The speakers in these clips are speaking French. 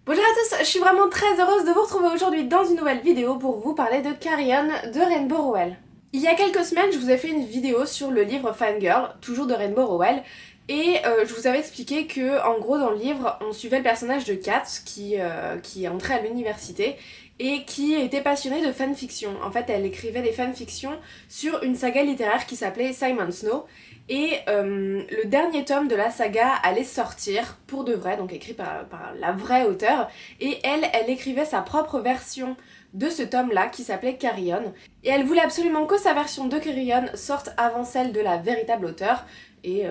Bonjour à tous, je suis vraiment très heureuse de vous retrouver aujourd'hui dans une nouvelle vidéo pour vous parler de Carrion de Rainbow Rowell. Il y a quelques semaines, je vous ai fait une vidéo sur le livre Fangirl, toujours de Rainbow Rowell, et je vous avais expliqué que, en gros, dans le livre, on suivait le personnage de Kat qui entrait à l'université et qui était passionnée de fanfiction. En fait, elle écrivait des fanfictions sur une saga littéraire qui s'appelait Simon Snow, et le dernier tome de la saga allait sortir pour de vrai, donc écrit par la vraie auteure, et elle écrivait sa propre version de ce tome-là qui s'appelait Carrion, et elle voulait absolument que sa version de Carrion sorte avant celle de la véritable auteure, et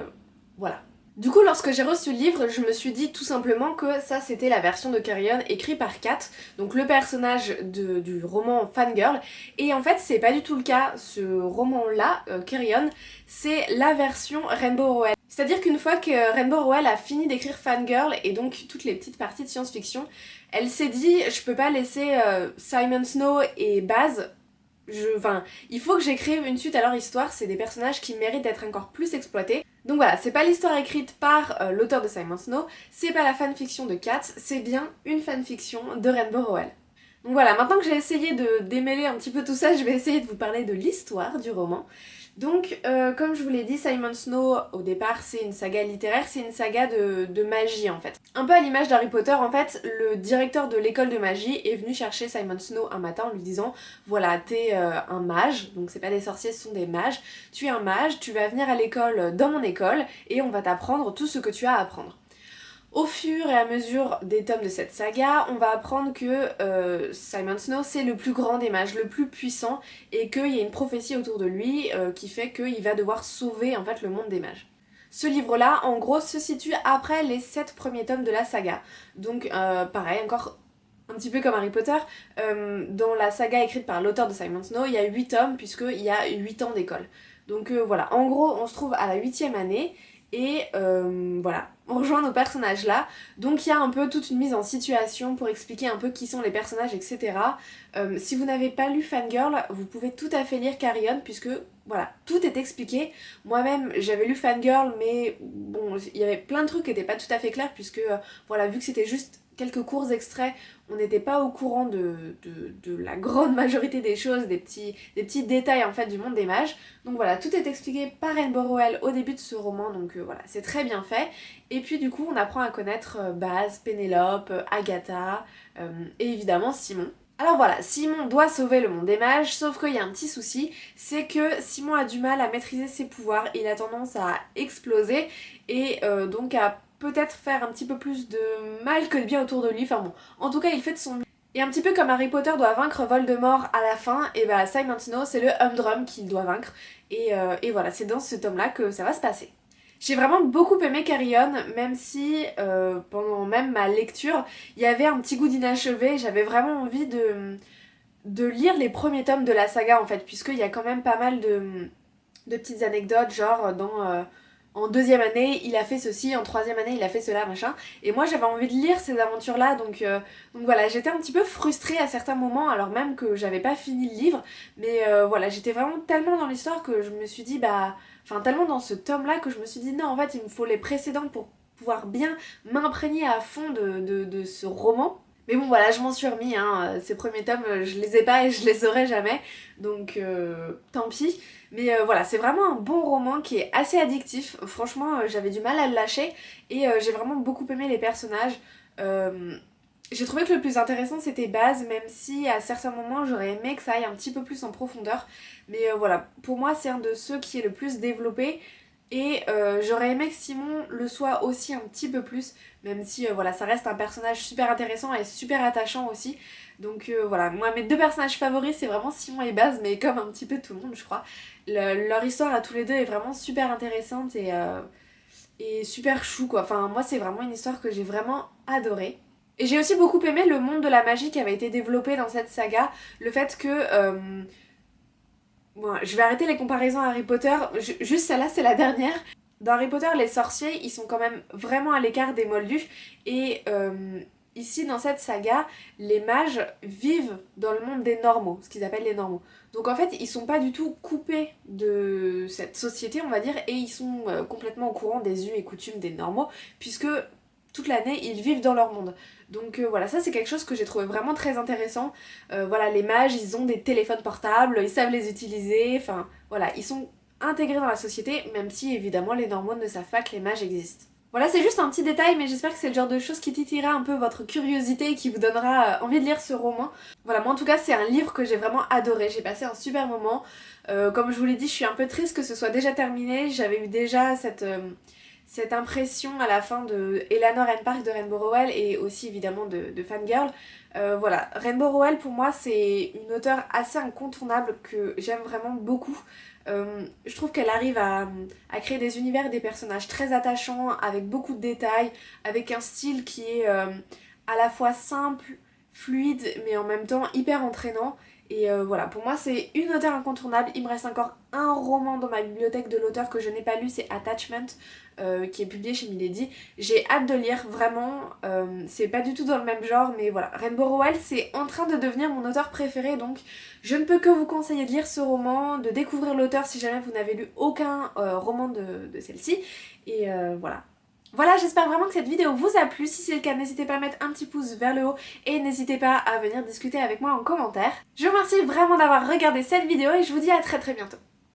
voilà. Du coup, lorsque j'ai reçu le livre, je me suis dit tout simplement que ça c'était la version de Carrion écrite par Kat, donc le personnage du roman Fangirl, et en fait c'est pas du tout le cas. Ce roman-là, Carrion, c'est la version Rainbow Rowell. C'est-à-dire qu'une fois que Rainbow Rowell a fini d'écrire Fangirl et donc toutes les petites parties de science-fiction, elle s'est dit je peux pas laisser Simon Snow et Baz. Enfin, il faut que j'écrive une suite à leur histoire, c'est des personnages qui méritent d'être encore plus exploités. Donc voilà, c'est pas l'histoire écrite par l'auteur de Simon Snow, c'est pas la fanfiction de Kat, c'est bien une fanfiction de Rainbow Rowell. Donc voilà, maintenant que j'ai essayé de démêler un petit peu tout ça, je vais essayer de vous parler de l'histoire du roman. Donc, comme je vous l'ai dit, Simon Snow, au départ, c'est une saga littéraire, c'est une saga de magie en fait. Un peu à l'image d'Harry Potter, en fait, le directeur de l'école de magie est venu chercher Simon Snow un matin en lui disant voilà, t'es un mage, donc c'est pas des sorciers, ce sont des mages, tu es un mage, tu vas venir à l'école, dans mon école, et on va t'apprendre tout ce que tu as à apprendre. Au fur et à mesure des tomes de cette saga, on va apprendre que Simon Snow c'est le plus grand des mages, le plus puissant, et qu'il y a une prophétie autour de lui qui fait qu'il va devoir sauver en fait le monde des mages. Ce livre-là, en gros, se situe après les 7 premiers tomes de la saga. Donc pareil, encore un petit peu comme Harry Potter, dans la saga écrite par l'auteur de Simon Snow, il y a 8 tomes puisqu'il y a 8 ans d'école. Donc voilà, en gros, on se trouve à la 8e année, et voilà, on rejoint nos personnages là. Donc il y a un peu toute une mise en situation pour expliquer un peu qui sont les personnages, etc. Si vous n'avez pas lu Fangirl, vous pouvez tout à fait lire Carrion puisque voilà, tout est expliqué. Moi-même j'avais lu Fangirl, mais bon, il y avait plein de trucs qui n'étaient pas tout à fait clairs puisque voilà, vu que c'était juste quelques courts extraits, on n'était pas au courant de la grande majorité des choses, des petits détails en fait du monde des mages. Donc voilà, tout est expliqué par Rainbow Rowell au début de ce roman, donc voilà, c'est très bien fait. Et puis du coup, on apprend à connaître Baz, Pénélope, Agatha et évidemment Simon. Alors voilà, Simon doit sauver le monde des mages, sauf qu'il y a un petit souci, c'est que Simon a du mal à maîtriser ses pouvoirs, il a tendance à exploser et donc à peut-être faire un petit peu plus de mal que de bien autour de lui, enfin bon, en tout cas il fait de son mieux. Et un petit peu comme Harry Potter doit vaincre Voldemort à la fin, et bah Simon Snow c'est le Humdrum qu'il doit vaincre, et voilà, c'est dans ce tome-là que ça va se passer. J'ai vraiment beaucoup aimé Carrion, même si pendant même ma lecture, il y avait un petit goût d'inachevé, j'avais vraiment envie de lire les premiers tomes de la saga en fait, puisqu'il y a quand même pas mal de petites anecdotes, genre en deuxième année il a fait ceci, en troisième année il a fait cela, machin. Et moi j'avais envie de lire ces aventures-là, donc voilà, j'étais un petit peu frustrée à certains moments, alors même que j'avais pas fini le livre, mais voilà, j'étais vraiment tellement dans l'histoire que je me suis dit, bah, enfin tellement dans ce tome-là que je me suis dit, non, en fait il me faut les précédents pour pouvoir bien m'imprégner à fond de ce roman. Mais bon voilà, je m'en suis remis, hein. Ces premiers tomes, je les ai pas et je les aurai jamais, donc tant pis. Mais voilà, c'est vraiment un bon roman qui est assez addictif. Franchement, j'avais du mal à le lâcher et j'ai vraiment beaucoup aimé les personnages. Euh, j'ai trouvé que le plus intéressant c'était Baz, même si à certains moments j'aurais aimé que ça aille un petit peu plus en profondeur. Mais voilà, pour moi c'est un de ceux qui est le plus développé. Et j'aurais aimé que Simon le soit aussi un petit peu plus, même si voilà, ça reste un personnage super intéressant et super attachant aussi. Donc voilà, moi mes deux personnages favoris c'est vraiment Simon et Baz, mais comme un petit peu tout le monde je crois. Leur histoire à tous les deux est vraiment super intéressante et super chou quoi. Enfin moi c'est vraiment une histoire que j'ai vraiment adorée. Et j'ai aussi beaucoup aimé le monde de la magie qui avait été développé dans cette saga, le fait que bon, je vais arrêter les comparaisons à Harry Potter, juste celle-là c'est la dernière. Dans Harry Potter, les sorciers, ils sont quand même vraiment à l'écart des moldus. Et ici, dans cette saga, les mages vivent dans le monde des normaux, ce qu'ils appellent les normaux. Donc en fait, ils sont pas du tout coupés de cette société, on va dire, et ils sont complètement au courant des us et coutumes des normaux, puisque toute l'année ils vivent dans leur monde. Donc voilà, ça c'est quelque chose que j'ai trouvé vraiment très intéressant. Voilà, les mages ils ont des téléphones portables, ils savent les utiliser, enfin voilà, ils sont intégrés dans la société, même si évidemment les normaux ne savent pas que les mages existent. Voilà, c'est juste un petit détail, mais j'espère que c'est le genre de choses qui titillera un peu votre curiosité et qui vous donnera envie de lire ce roman. Voilà, moi en tout cas c'est un livre que j'ai vraiment adoré, j'ai passé un super moment. Comme je vous l'ai dit, je suis un peu triste que ce soit déjà terminé, j'avais eu déjà cette impression à la fin de Eleanor and Park de Rainbow Rowell et aussi évidemment de Fangirl. Voilà, Rainbow Rowell pour moi c'est une auteure assez incontournable que j'aime vraiment beaucoup. Je trouve qu'elle arrive à créer des univers et des personnages très attachants, avec beaucoup de détails, avec un style qui est à la fois simple, fluide, mais en même temps hyper entraînant. Et voilà, pour moi c'est une auteure incontournable. Il me reste encore un roman dans ma bibliothèque de l'auteur que je n'ai pas lu, c'est Attachment, qui est publié chez Milady. J'ai hâte de lire, vraiment, c'est pas du tout dans le même genre, mais voilà. Rainbow Rowell c'est en train de devenir mon auteur préféré, donc je ne peux que vous conseiller de lire ce roman, de découvrir l'auteur si jamais vous n'avez lu aucun roman de celle-ci. Et voilà. Voilà, j'espère vraiment que cette vidéo vous a plu. Si c'est le cas, n'hésitez pas à mettre un petit pouce vers le haut et n'hésitez pas à venir discuter avec moi en commentaire. Je vous remercie vraiment d'avoir regardé cette vidéo et je vous dis à très bientôt.